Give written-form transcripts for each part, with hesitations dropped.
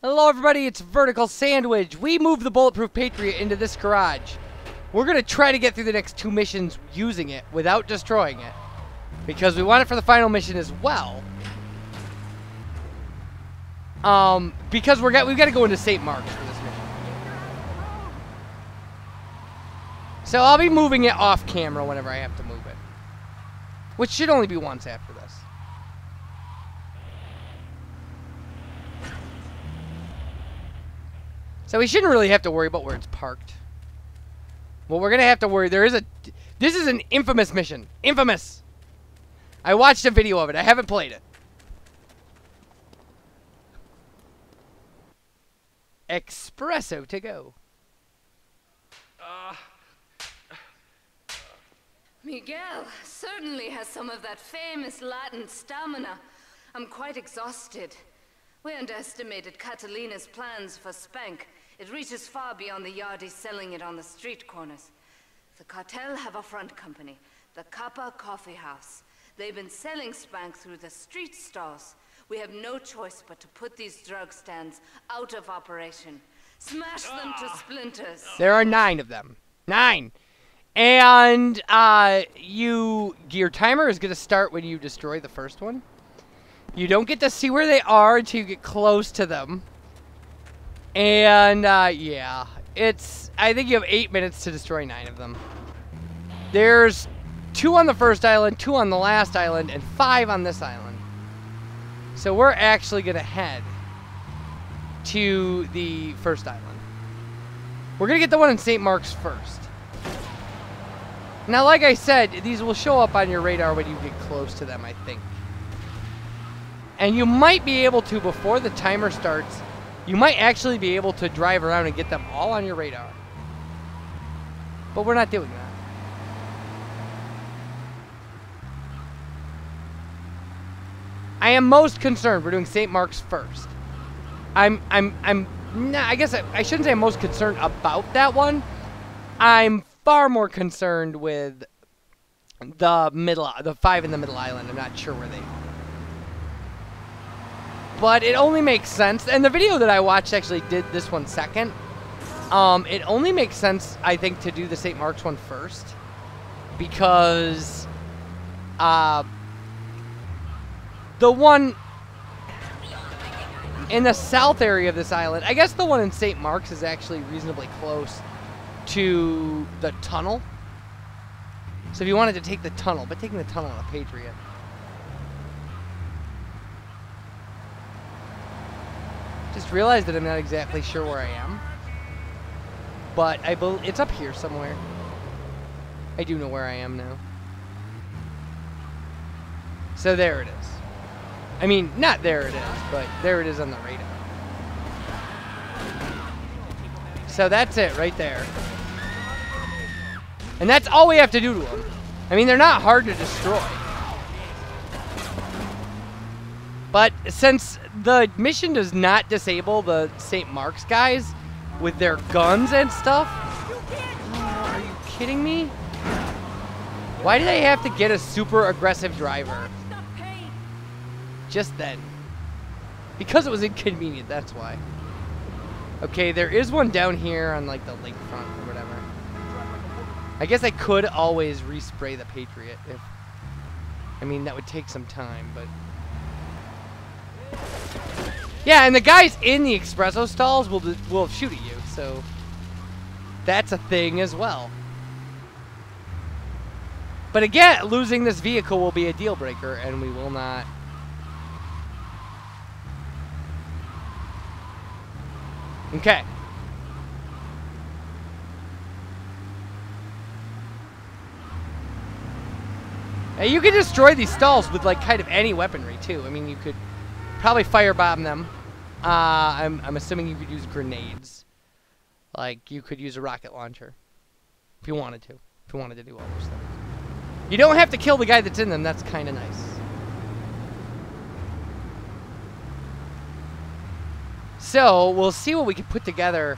Hello everybody, it's Vertical Sandwich. We moved the Bulletproof Patriot into this garage. We're going to try to get through the next 2 missions using it without destroying it. Because we want it for the final mission as well. Because we've got to go into St. Mark's for this mission. So I'll be moving it off camera whenever I have to move it. Which should only be once after this. So we shouldn't really have to worry about where it's parked. Well, we're going to have to worry. This is an infamous mission. Infamous. I watched a video of it. I haven't played it. Espresso-2-Go. Miguel certainly has some of that famous Latin stamina. I'm quite exhausted. We underestimated Catalina's plans for Spank. It reaches far beyond the yardies selling it on the street corners. The cartel have a front company, the Kappa Coffee House. They've been selling Spank through the street stalls. We have no choice but to put these drug stands out of operation. Smash them to splinters. There are 9 of them. 9. And your timer is going to start when you destroy the first one. You don't get to see where they are until you get close to them. And, yeah. I think you have 8 minutes to destroy 9 of them. There's 2 on the first island, 2 on the last island, and 5 on this island. So we're actually going to head to the first island. We're going to get the one in St. Mark's first. Now, like I said, these will show up on your radar when you get close to them, I think. And you might be able to, before the timer starts, you might actually be able to drive around and get them all on your radar. But we're not doing that. I am most concerned. We're doing St. Mark's first. I guess I shouldn't say I'm most concerned about that one. I'm far more concerned with the 5 in the middle island. I'm not sure where they are. But it only makes sense, and the video that I watched actually did this one second. It only makes sense, I think, to do the St. Mark's one first. Because the one in the south area of this island, I guess the one in St. Mark's is actually reasonably close to the tunnel. So if you wanted to take the tunnel, but taking the tunnel on a Patriot. Just realized that I'm not exactly sure where I am. But it's up here somewhere. I do know where I am now. So there it is. I mean, not there it is, but there it is on the radar. So that's it right there. And that's all we have to do to them. I mean, they're not hard to destroy. But since the mission does not disable the St. Mark's guys with their guns and stuff, are you kidding me? Why do they have to get a super aggressive driver? Just then. Because it was inconvenient, that's why. Okay, there is one down here on like the lakefront or whatever. I guess I could always respray the Patriot if... I mean, that would take some time, but... Yeah, and the guys in the espresso stalls will shoot at you, so... That's a thing as well. But again, losing this vehicle will be a deal breaker, and we will not... Okay. Now you can destroy these stalls with like kind of any weaponry too. I mean, you could probably firebomb them. I'm assuming you could use grenades. Like you could use a rocket launcher if you wanted to. If you wanted to do all those things. You don't have to kill the guy that's in them. That's kind of nice. So, we'll see what we can put together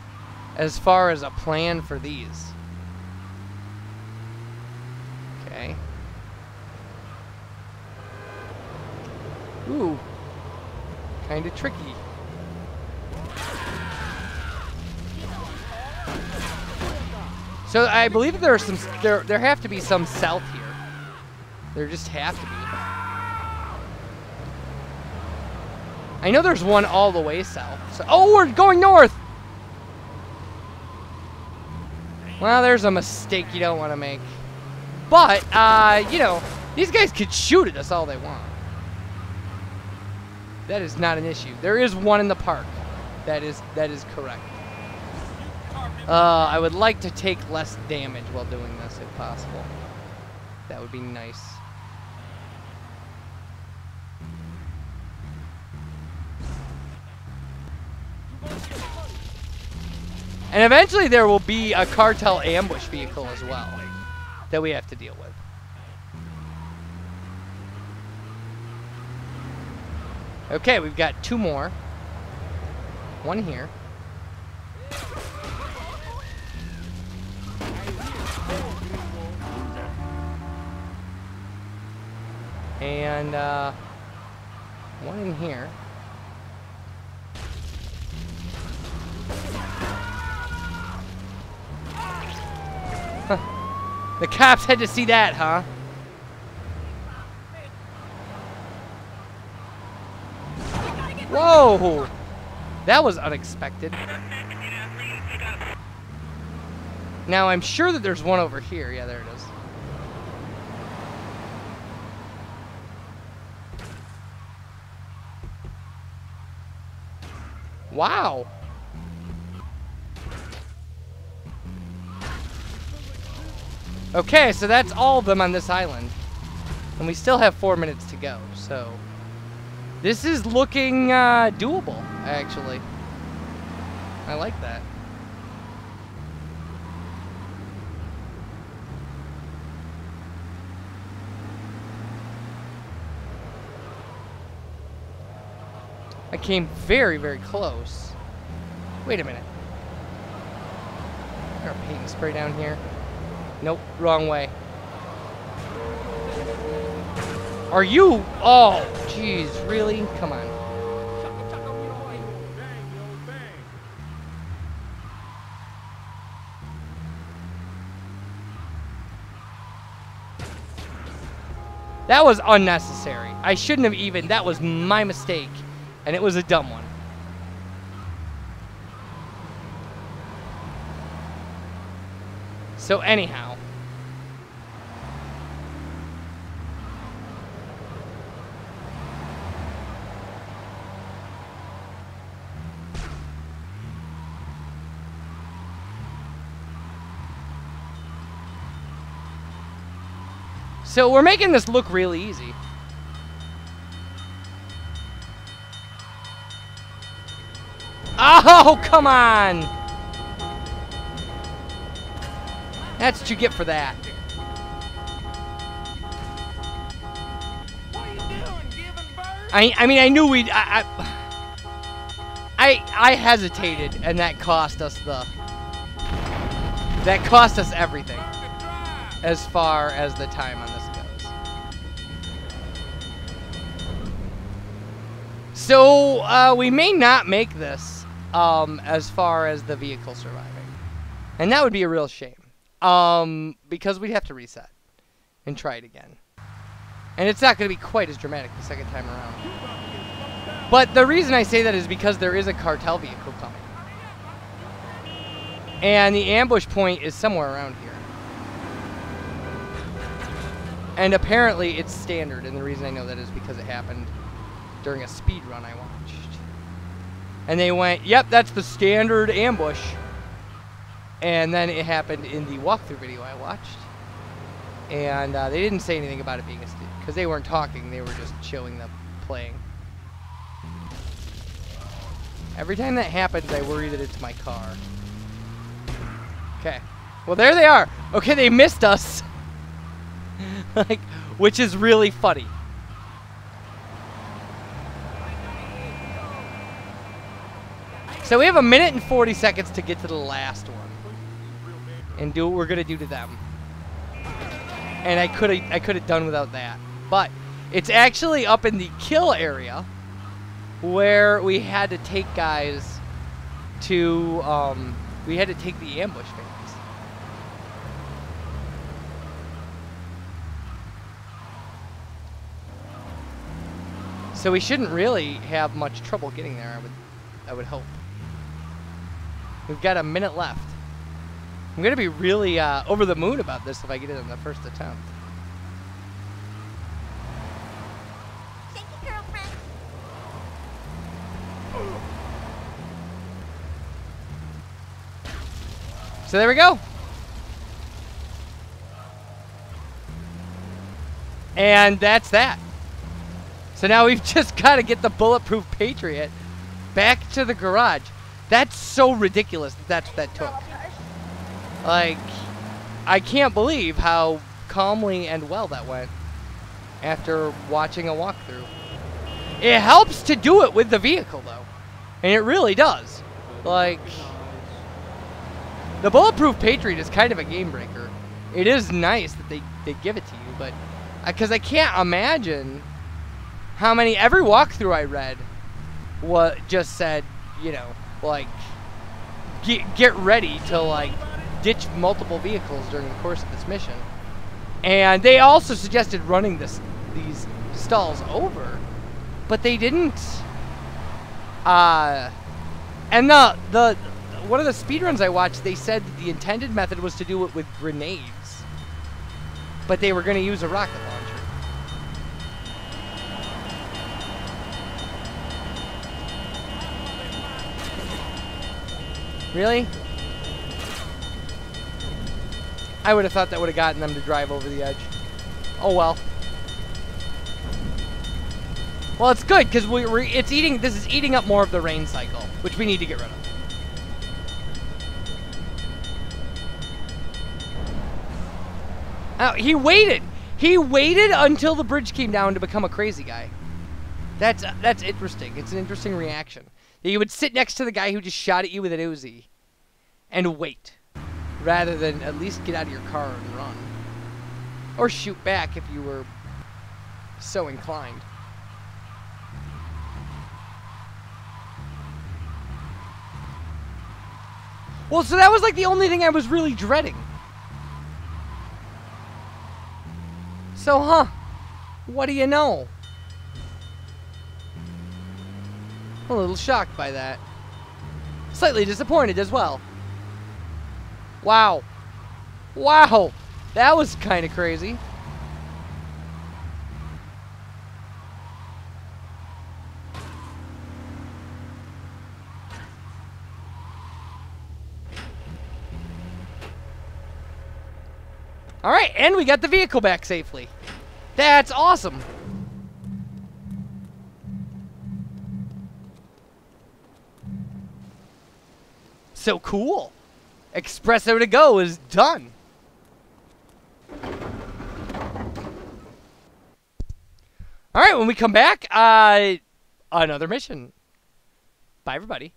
as far as a plan for these. Okay. Ooh. Kind of tricky. So I believe there are some. There have to be some south here. There just have to be. I know there's one all the way south. So, oh, we're going north! Well, there's a mistake you don't want to make. But, you know, these guys could shoot at us all they want. That is not an issue. There is one in the park. That is correct. I would like to take less damage while doing this, if possible. That would be nice. And eventually there will be a cartel ambush vehicle as well that we have to deal with. Okay, we've got 2 more. One here. And one in here. The cops had to see that, huh? Whoa! That was unexpected. Now, I'm sure that there's one over here. Yeah, there it is. Wow! Okay, so that's all of them on this island. And we still have 4 minutes to go, so... This is looking doable, actually. I like that. I came very, very close. Wait a minute. Is there a paint and spray down here? Nope, wrong way. Are you? Oh, jeez, really? Come on. That was unnecessary. I shouldn't have even. That was my mistake. And it was a dumb one. So anyhow. So we're making this look really easy. Oh, come on! That's what you get for that. I mean, I knew we'd... I hesitated, and that cost us the... That cost us everything. As far as the time on this goes. So, we may not make this, as far as the vehicle surviving. And that would be a real shame. Because we'd have to reset. And try it again. And it's not going to be quite as dramatic the second time around. But the reason I say that is because there is a cartel vehicle coming. And the ambush point is somewhere around here. And apparently it's standard, and the reason I know that is because it happened during a speed run I watched. And they went, yep, that's the standard ambush. And then it happened in the walkthrough video I watched. And they didn't say anything about it being a speed, because they weren't talking, they were just showing them playing. Every time that happens, I worry that it's my car. Okay. Well, there they are. Okay, they missed us. Like, which is really funny. So we have 1 minute and 40 seconds to get to the last one. And do what we're gonna do to them. And I could have done without that. But it's actually up in the kill area where we had to take guys to we had to take the ambush phase. So we shouldn't really have much trouble getting there, I would hope. We've got a minute left. I'm gonna be really over the moon about this if I get it in the first attempt. Thank you, girlfriend. So there we go. And that's that. So now we've just got to get the Bulletproof Patriot back to the garage. That's so ridiculous that that's what that took. Like, I can't believe how calmly and well that went after watching a walkthrough. It helps to do it with the vehicle, though. And it really does. Like, the Bulletproof Patriot is kind of a game breaker. It is nice that they give it to you, but because I can't imagine how many, every walkthrough I read just said, you know, like, get ready to, like, ditch multiple vehicles during the course of this mission. And they also suggested running these stalls over, but they didn't. And the one of the speedruns I watched, they said that the intended method was to do it with grenades, but they were going to use a rocket launcher. Really? I would have thought that would have gotten them to drive over the edge. Oh well. Well, it's good because this is eating up more of the rain cycle, which we need to get rid of. He waited. He waited until the bridge came down to become a crazy guy. That's interesting. It's an interesting reaction. You would sit next to the guy who just shot at you with an Uzi and wait, rather than at least get out of your car and run. Or shoot back if you were so inclined. Well, so that was like the only thing I was really dreading. So, what do you know? A little shocked by that. Slightly disappointed as well. Wow. Wow. That was kind of crazy. All right, and we got the vehicle back safely. That's awesome. So cool. Espresso-2-Go is done. All right, when we come back, another mission. Bye, everybody.